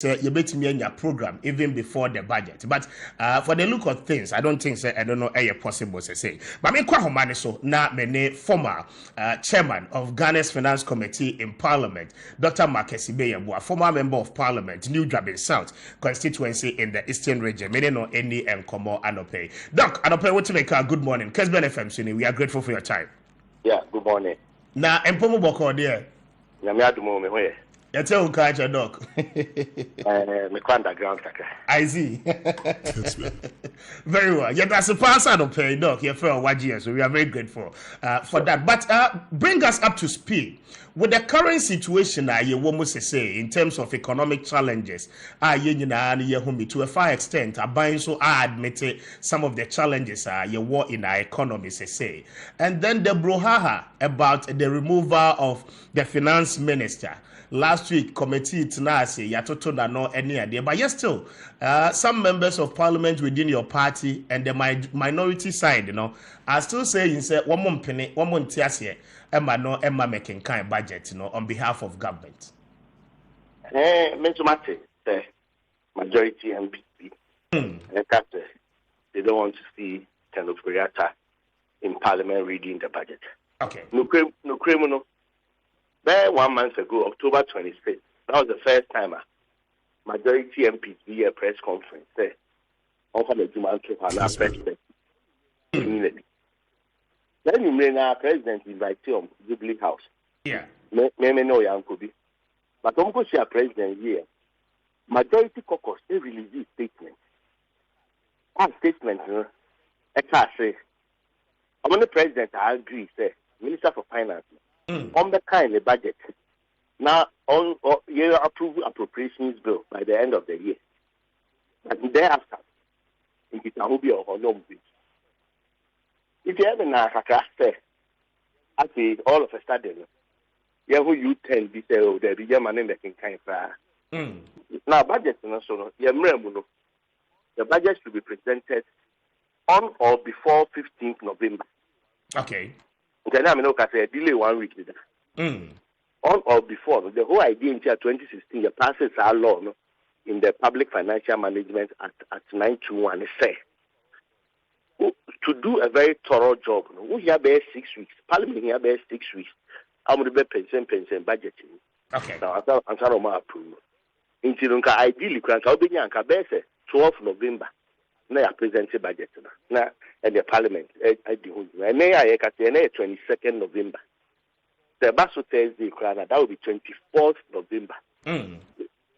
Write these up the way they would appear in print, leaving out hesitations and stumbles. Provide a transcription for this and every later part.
you bet me in your program even before the budget. But for the look of things, I don't think I don't know how possible to say. But me kwa homane so na me former chairman of Ghana's Finance Committee in Parliament, Dr. Assibey, a former member of Parliament, New Drabin South constituency in the Eastern region. Me no any enkomo anope. Doc, anope what to make a good morning. Kessben FM Sini, we are grateful for your time. Yeah, good morning. Na empomo boko there. Nyame adumo me hoye. Yete ukacha doc. Me underground kaka. I see. Very well. Yeah, that's a pass out of pay, doc. You're for a so we are very grateful for that. But bring us up to speed with the current situation. You almost say in terms of economic challenges. To a far extent, buying so I admit some of the challenges you war in our economy. Say, and then the brouhaha about the removal of the finance minister. Last week, committee Tinase Yatoto na no any idea, but yes, still, some members of parliament within your party and the minority side, are still saying, say, one month tiase, Emma making kind budget, on behalf of government. Mentomate, the majority MPP, they don't want to see kind of reactor in parliament reading the budget. Okay. No criminal. There 1 month ago, October 26th, that was the first time majority MPs be a press conference there. On the demand to our president. Then you mean our president invited him Jubilee House. Yeah. Me know young could be. But don't go see a president here. Majority caucus, they release this statement. That statement, I can't say. I'm on the president, I agree, say, Minister for Finance. On the kind of budget. Now, on you approve appropriations bill by the end of the year. And thereafter, it will be or no bill. If you have a say, I say all of a sudden, you have you tell me say, oh, there be a man in the kind of now budget national, the budget should be presented on or before 15th November. Okay. Okay, now I know I say delay 1 week. On or before the whole idea in 2016, the passes our law in the Public Financial Management at 921 say to do a very thorough job. We have 6 weeks. Parliament here 6 weeks. I'm going to be pension budgeting. Okay. Now I'm trying to approve. Until ideally, I'll be 12 November. Now I present the budget now and the Parliament. I do. And now I can say 22nd November. The Basso Thursday, that will be 24th November.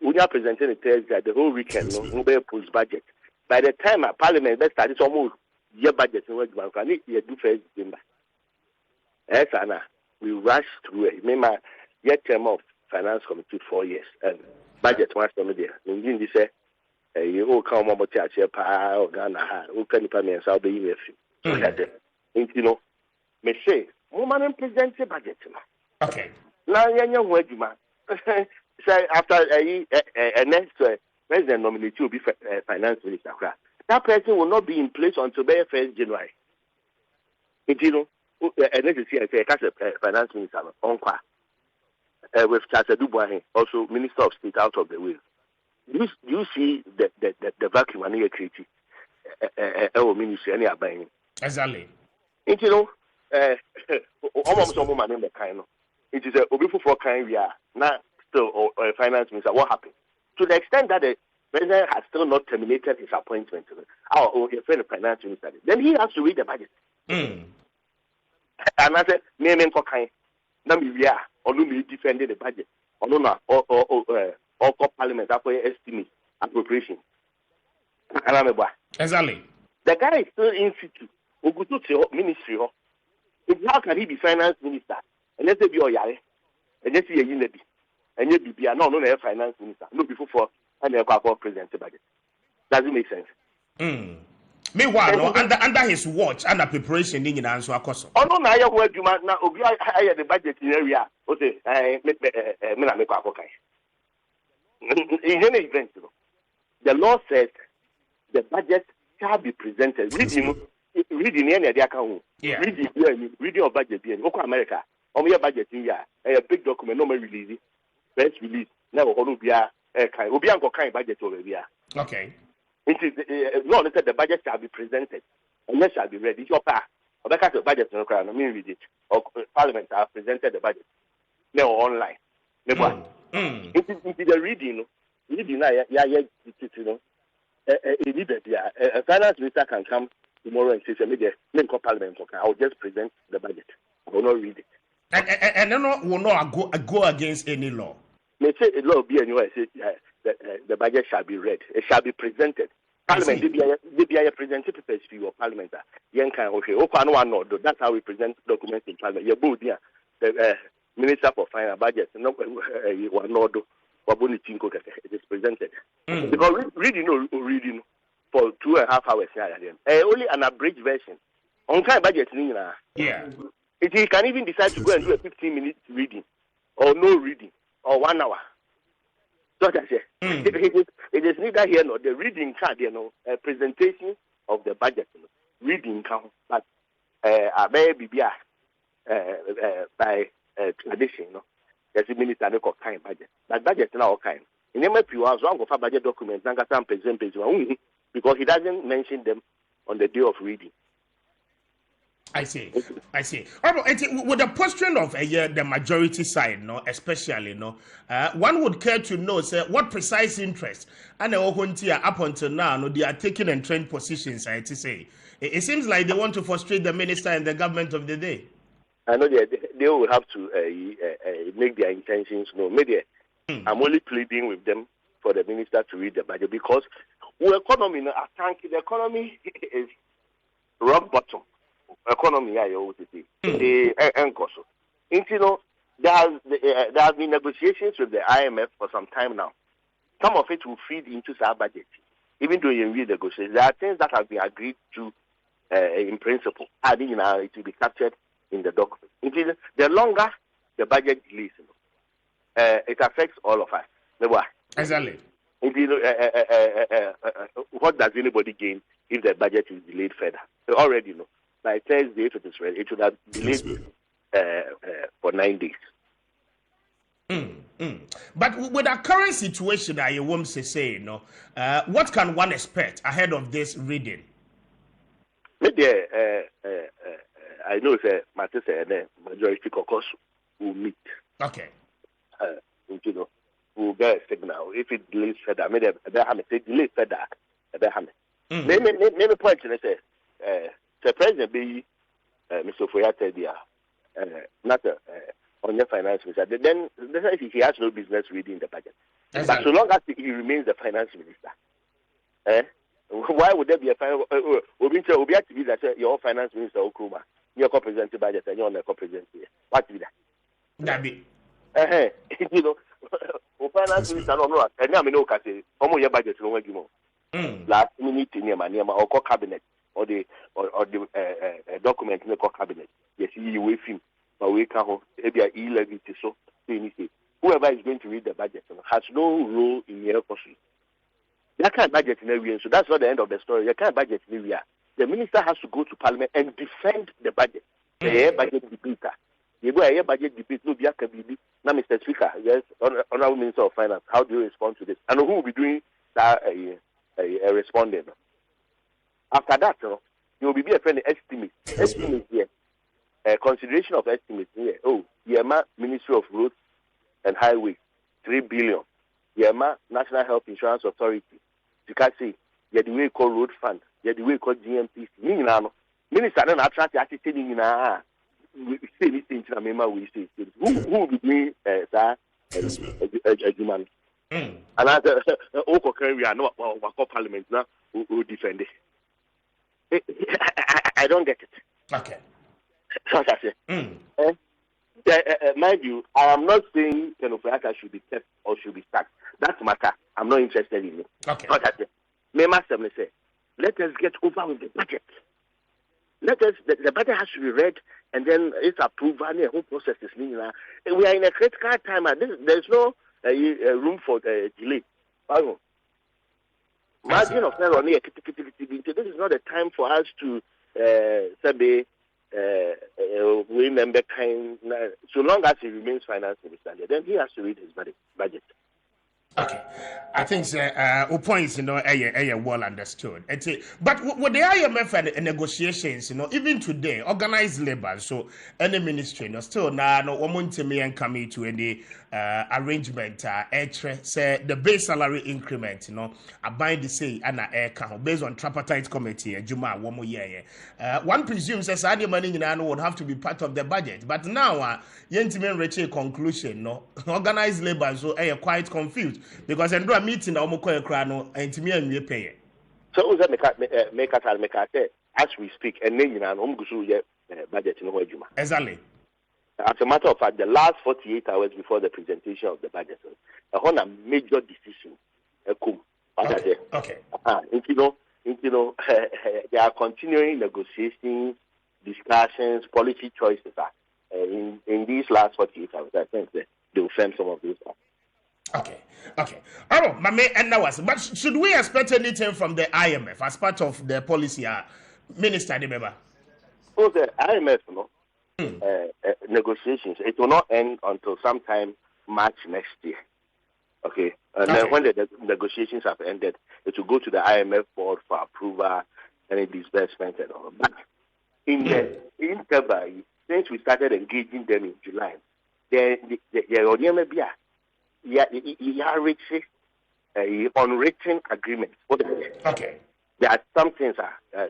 We are presenting the Thursday the whole weekend. No be post budget. By the time Parliament start, it's almost year budget. No, I need to do first December. Yes, Anna. We rush through it. Remember, yet term of Finance Committee 4 years and budget once from there. In this you come about to a pa or Ghana, who can you permit I'll be with you. You know, me say, woman present the budget. Okay. Now, young word, man. Say, after a next president nominee will be finance minister. That person will not be in place until the 1st January. You know, and let's see, I say, finance minister on with Charles Dubois, also Minister of State out of the way. You see the vacuum and the creative our ministry any abang. Exactly. You know, almost some man in the kind. It is a beautiful for kind we are now still or finance minister. What happened? To the extent that the president has still not terminated his appointment, or your friend the finance minister, then he has to read the budget. And I said, name for kind. Now we are or no defending the budget. Or no, or Parliament after estimate appropriation. Exactly. The guy is still in situ. We go to ministry. How can he be finance minister? And let's say be Oyare. And let's see a unit. And yet be no finance minister. No before and the president budget. Doesn't make sense. Meanwhile, no, under his watch, under preparation, in answer a question. Oh no, I word you now. I the budget in area. Okay, in any event, the law says the budget shall be presented. Reading any idea account. Reading of budget being America. On your budget in a big document, no release, press release, never hold be kind obi anko kind budget over here. Okay. No, they said the budget shall be presented and it shall be read. It's your part. Or because the budget no crowd, I mean read it. Or Parliament have presented the budget. No online. No. It is the reading. Reading now, you know. A finance minister can come tomorrow and say, maybe Parliament, okay, I'll just present the budget. I will not read it. And then will not go against any law. May say a law be anywhere, say the budget shall be read. It shall be presented. Parliament, they be a presented papers for your Parliament. Okay, that's how we present documents in Parliament. Your board, the Minister for Finance Budget, no one it is presented. Because reading for 2.5 hours. Only an abridged version. On kind budget, yeah. He can even decide to go and do a 15-minute reading, or no reading, or 1 hour. So that's it. It is neither here nor the reading card, a presentation of the budget, reading count, but a baby by tradition, there's a minister and a kind budget. But budget now kind. In the few hours, one of budget documents, because he doesn't mention them on the day of reading. I see. With the question of the majority side, especially, one would care to know, sir, what precise interest and up until now, they are taking entrenched positions. I to say, it seems like they want to frustrate the minister and the government of the day. I know they will have to make their intentions known. Maybe I'm only pleading with them for the minister to read the budget because the economy is rock bottom. Economy, I always say, there has been negotiations with the IMF for some time now. Some of it will feed into our budget, even though you read negotiations. There are things that have been agreed to in principle. I think it will be captured in the document. The longer the budget delays, it affects all of us. Exactly. What does anybody gain if the budget is delayed further? They already know. By Thursday, if it is ready, it would have delayed for 9 days. But with our current situation that you want to say, what can one expect ahead of this reading? Maybe I know it's a majority caucus will meet. Okay. We'll get a signal. If it delays further, maybe say delay further. Maybe point to say the president be Mr. Foyate there, not on the finance minister. Then he has no business reading the budget. Exactly. But so long as he remains the finance minister, why would there be a finance? Obi have to be that your finance minister Okruma, your co-present the budget and you're not co-present here. What be that? That be. Finance minister no, and I mean no can say, your budget no one give more. Last minute in or cabinet. Or the document in the cabinet. Yes, you with him, but we can't have e-levy so anything. Whoever is going to read the budget has no role in your question. You can't budget in area, so that's not the end of the story. You can't budget in area. The minister has to go to Parliament and defend the budget. The budget debater. You go a budget debate, no be a KBB. Now, Mr. Speaker, yes, Honorable Minister of Finance, how do you respond to this? And who will be doing that a respondent? After that, you will be a friend estimate. Estimate here. Consideration of estimates here. Yema Ministry of Roads and Highways, 3 billion. Yema National Health Insurance Authority. You can see, you the way called road fund, you the way called GMPC. Minister don't attract assisting in a say this thing to member we say. Who will be doing that? A human. Another we are not Parliament now who defend it. I don't get it. Okay. So that's it. Mind you, I am not saying Kenofriaka should be kept or should be sacked. That's matter. I'm not interested in it. Okay. So that's it. Say, let us get over with the budget. The budget has to be read and then it's approved and the whole process is we are in a critical time and there's no room for delay. Margin of error near this is not a time for us to say remember kind so long as he remains finance minister, then he has to read his budget. Okay, I think points, well understood. But with the IMF and negotiations, even today, organized labor, so any ministry, still now, no one to me and coming to any arrangement, say the base salary increment, I bind the say and air count based on tripartite committee, Juma, 1 more year. One presumes that any money would have to be part of the budget, but now, Yentimen reach a conclusion, organized labor, so quite confused. Because I do a meeting na omo koye kra no entimi anwie pay. So we make as we speak and then gusu ye budget no adwuma. Exactly. As a matter of fact, the last 48 hours before the presentation of the budget, a major decision. Okay. They are continuing negotiations, discussions, policy choices. In these last 48 hours, I think that they will frame some of these. Okay. All right, Mame, and that was. But should we expect anything from the IMF as part of the policy, Minister Debeba? So the IMF, negotiations, it will not end until sometime March next year. Okay, and then when the negotiations have ended, it will go to the IMF board for approval and disbursement and all. But in February, since we started engaging them in July, unwritten agreements. Okay. There are some things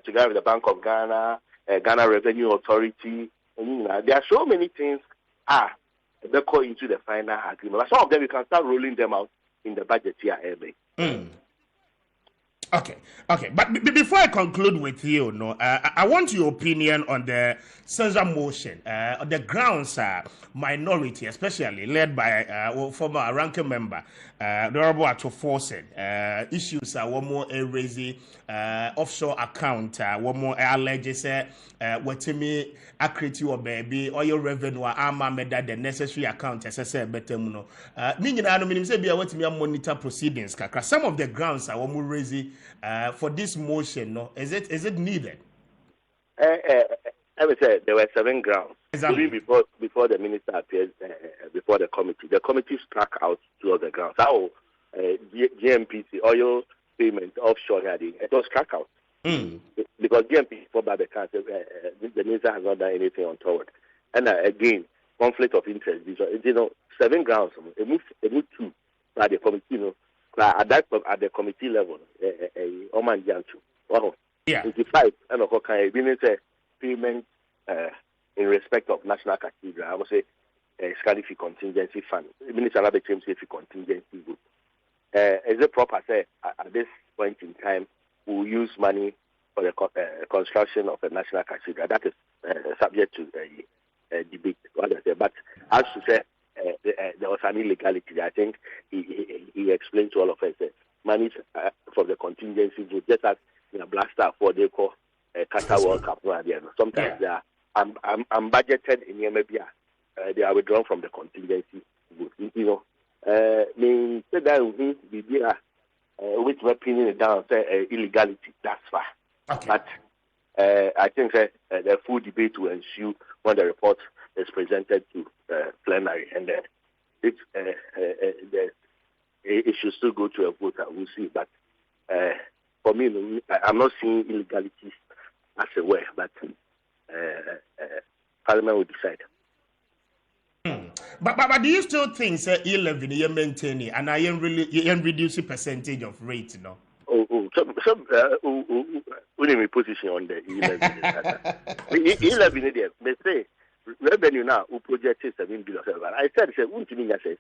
together with the Bank of Ghana, Ghana Revenue Authority. There are so many things that go into the final agreement. But some of them we can start rolling them out in the budget here. Okay. But before I conclude with you, I want your opinion on the censure motion. The grounds minority, especially led by former ranking member, the Honorable Ato Forsen. Issues are one more raising offshore account, one more alleges what me accrete your baby or your revenue made the necessary account as I said better muno. Meaning I don't mean say be what me monitor proceedings. Some of the grounds are one more raising for this motion. Is it needed? I would say there were 7 grounds. Exactly. Before the minister appeared before the committee struck out 2 of the grounds. How GMPC oil payment offshore it was struck out because GMPC for the council, the minister has not done anything untoward. And again, conflict of interest. 7 grounds. It moved 2 by the committee. At the committee level, Oman Janchu. 25 and okay, minister payment in respect of National Cathedral. I would say Scarifi contingency fund. Minister Abe claims if contingency group. Is it proper say at this point in time we will use money for the construction of a National Cathedral? That is subject to debate. But as to say there was an illegality. I think he explained to all of us that money for the contingency group, just as Blaster for they call Qatar World Cup. Sometimes they are budgeted in Yemebia. They are withdrawn from the contingency group. Me said that which we're pinning it down say illegality. That's fine. Okay. But I think the full debate will ensue when the report is presented to plenary, and it should still go to a vote. We'll see. But for me, I'm not seeing illegalities as a way, but Parliament will decide. But do you still think say 11 you maintain it and I am reduce the percentage of rate, What is my position on the 11? 11 they say revenue now who projected 7 billion. I said, won't you mean okay.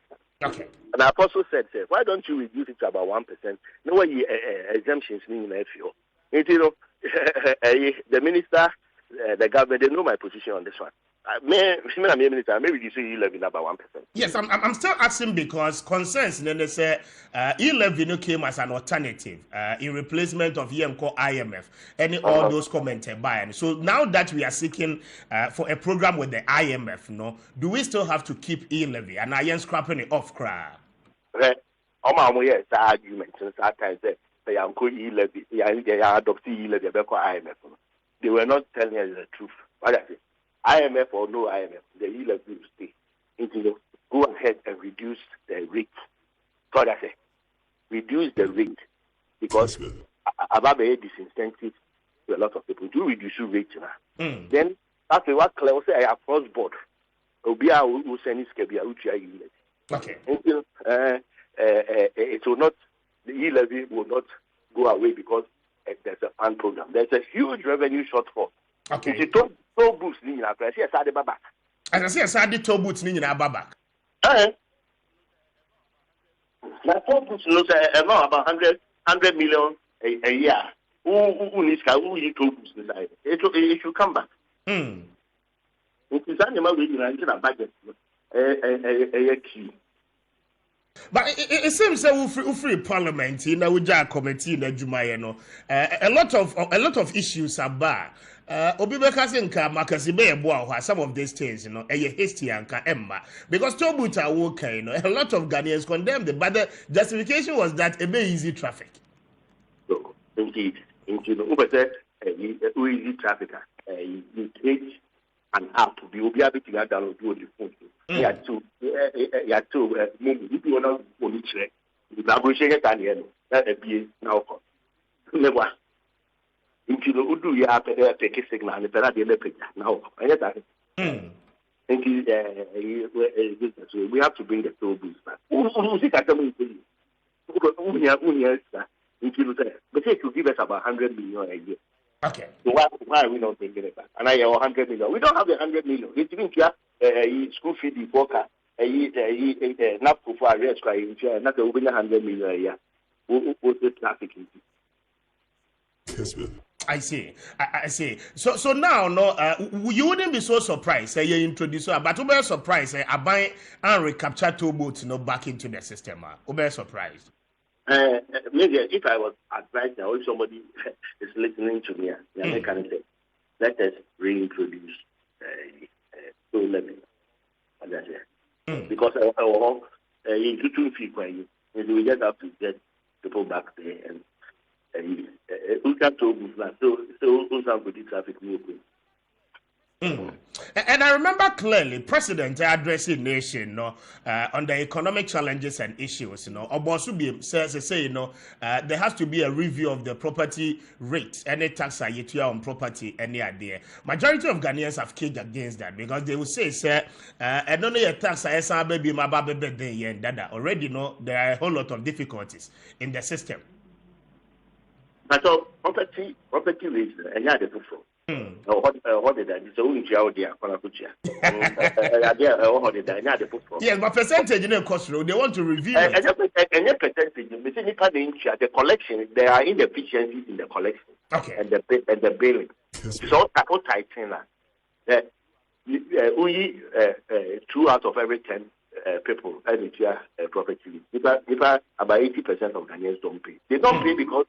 And I also said, why don't you reduce it to about 1%? No way exemptions mean the minister, the government, they know my position on this one. Maybe you say 11 about 1%. Yes, I'm still asking because concerns then they say 11 came as an alternative in replacement of Yenko IMF. All those commented by. So now that we are seeking for a program with the IMF, do we still have to keep 11 and I am scrapping it off? Yes, argument at times they are adopting 11 IMF. They were not telling us the truth. What I say? IMF or no IMF, the yield will stay. Go ahead and reduce the rate. So that's it. reduce the rate because about a disincentive to a lot of people to reduce rate now. Then after what Claire say across board, Obia will send his Kabia Uchi. Okay. It will not, the e-levy will not go away because there's a fund program. There's a huge revenue shortfall. Okay. It's a toll boost in our press. Yes, I did back. As I say, I started toll boots in our back. My toll boost knows about 100 million a year. Who needs toll boost inside? It should come back. It's animal within a budget. A key. But it seems that we free parliament in a committee in Jumayeno. A lot of issues are bad. Obibekasinka makasibe some of these things, a hasty anka emma because Tobuta woke, a lot of Ghanaians condemned it, but the justification was that a very easy traffic. So, indeed, the easy trafficker, you take an app, the Obiabi to download the phone. You have to maybe if you want to check the collaboration that a now never. Into the Udu, you have to take a signal and the electric now. We have to bring the toll boost back. But they could give us about 100 million a year. Okay. So why are we not taking it back? And I have 100 million. We don't have the 100 million. It means you have school fee before not for arrest, not the 100 million a year. What's the traffic? I see. I see. So now, no, you wouldn't be so surprised. Say you introduce, but you be surprised. I buy and recapture two boats, back into the system. You be surprised. Maybe if I was advised now, if somebody is listening to me, they can say, let us reintroduce toll levy. Because you two people, we just have to get people back there and we can toll booth now. So the traffic movement. And I remember clearly, President addressing nation, on the economic challenges and issues. Obosubi says, there has to be a review of the property rate, any tax on property, any idea. Majority of Ghanaians have kicked against that because they will say, sir, I don't know your tax, baby, my baby, and that already there are a whole lot of difficulties in the system. But property rates, and yeah, the people. What did I so we jail there for a butcher? Yes, but percentage in the cost road, they want to review and your percentage, the collection, there are inefficiencies in the collection. Okay. And the billing. So all tighten that only 2 out of every 10 people property. If about 80% of Ghanaians don't pay. They don't pay because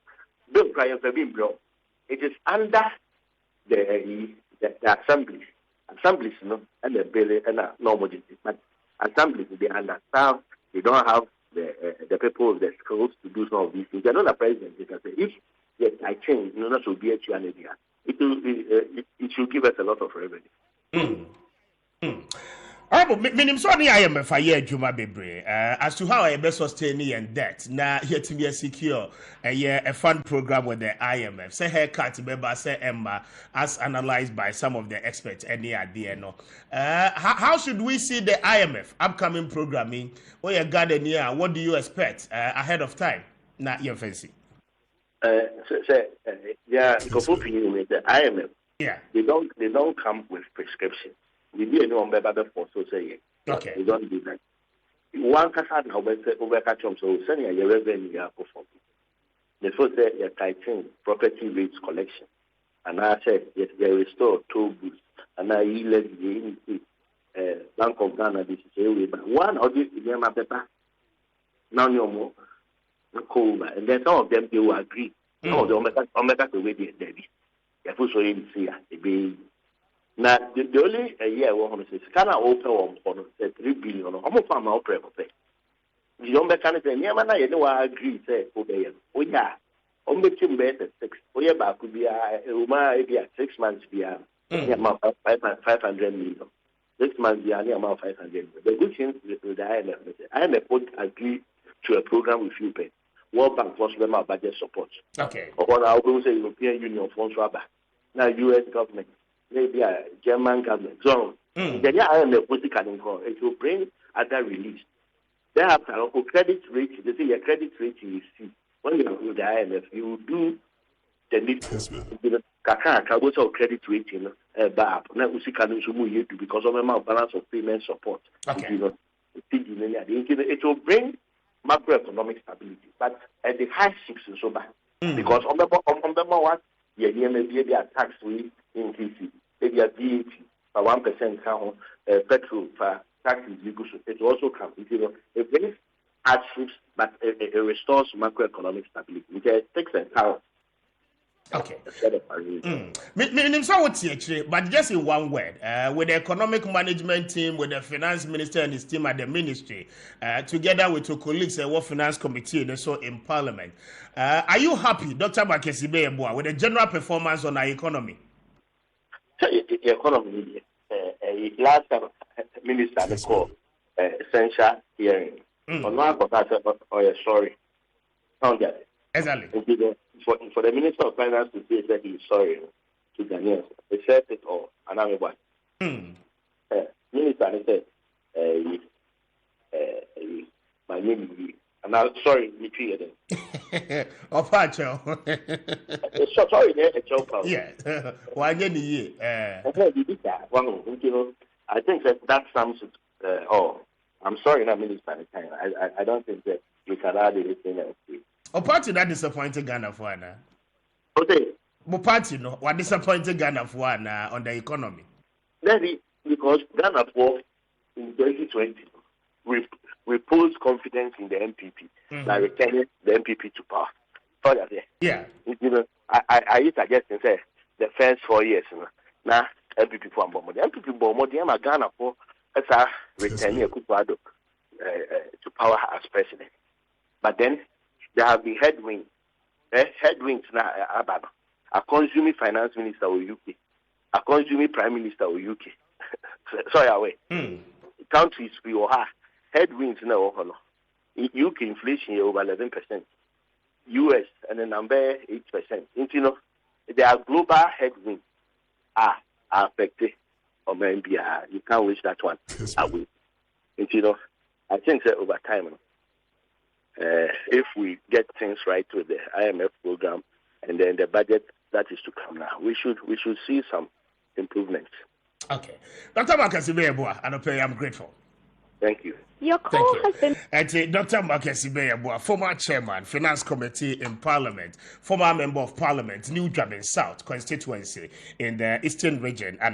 bill prices have been broke. It is under the assemblies, and the bill and normal, but assemblies they understand they don't have the people of the schools to do some of these things. They're not a president. They can say if I change, not to be a idea. It should give us a lot of revenue. Minim so I am a year Juma Bebre as to how I best sustain and debt. Now here to be a secure a fund program with the IMF. Say haircut member say Emma as analyzed by some of the experts any idea no. How should we see the IMF upcoming programming? Or your garden here, what do you expect ahead of time? Not your fancy. Yeah, because with the IMF, they don't come with prescriptions. We do anyone better for so say okay. We don't do that. One can have over catch so send your revenue perform. The first say your tighten property rates collection. And I said yes, they restore toll booths and I let the Bank of Ghana this is away. But one of these is them paper. Now no more cover. And then some of them they will agree. Some of them Omega to wait the Debbie. They put so in see the now, the only year one is can I open on 3 billion or almost from our pay. The young mechanic and Yamana, you know, I agree, say, obey. Oh, yeah, on the team better 6. Oh, yeah, but could be a 6 months beyond 500 million. 6 months beyond amount 500 million. The good thing with the IMF, IMF would agree to a program with you pay. World Bank was member budget support. Okay. Or what I will say European Union funds rubber. Now US government, maybe a German government. So the IMF it will bring other release. Thereafter, credit rating, they say your credit rating is C. When you are with the IMF, you do the need to credit rating back. Now we see because of the balance of payment support. Okay. It will bring macroeconomic stability, but at the hardships and so bad. Because on the what maybe a tax we increase, maybe a VAT for 1% count, petrol for taxes it also comes. It brings hardships, but it restores macroeconomic stability. It takes and counts. Okay. But just in one word, with the economic management team, with the finance minister and his team at the ministry, together with your colleagues at the finance committee and also in parliament, are you happy, Dr. Assibey, with the general performance on our economy? The economy, last time, minister called essential hearing. Sorry. Exactly. For the Minister of Finance to say that he's sorry to Ghanaians, he said it all. And I'm about Minister said, my name is and I'm sorry, me too. Of Pacho. Sorry, a joke. Yeah. Why did you? I think that sums it all. I'm sorry, not Minister. I don't think that we can add anything else. A party that disappointed Ghana for Anna. Okay. But party no, what disappointed Ghana for Anna on the economy? That is because Ghana for in 2020 reposed confidence in the MPP by returning the MPP to power. So that yeah. I used to guess and say the first 4 years now MPP for Mbomo. The MPP Mbomo, the Ghana for as a returning Akufo-Addo to power as president. But then there have been headwinds. Headwinds now, a consuming finance minister of UK, a consuming prime minister of UK. Sorry, away. Countries we will have headwinds now. UK inflation over 11%. US and the number 8%. There are global headwinds are affected. Or maybe you can't wish that one away. I think that over time. If we get things right with the IMF program and then the budget that is to come now, we should see some improvements. Okay. Dr. Assibey, I'm grateful. Thank you. Your call has been... Dr. Assibey, former chairman, Finance Committee in Parliament, former member of Parliament, New Drammen South constituency in the Eastern region, and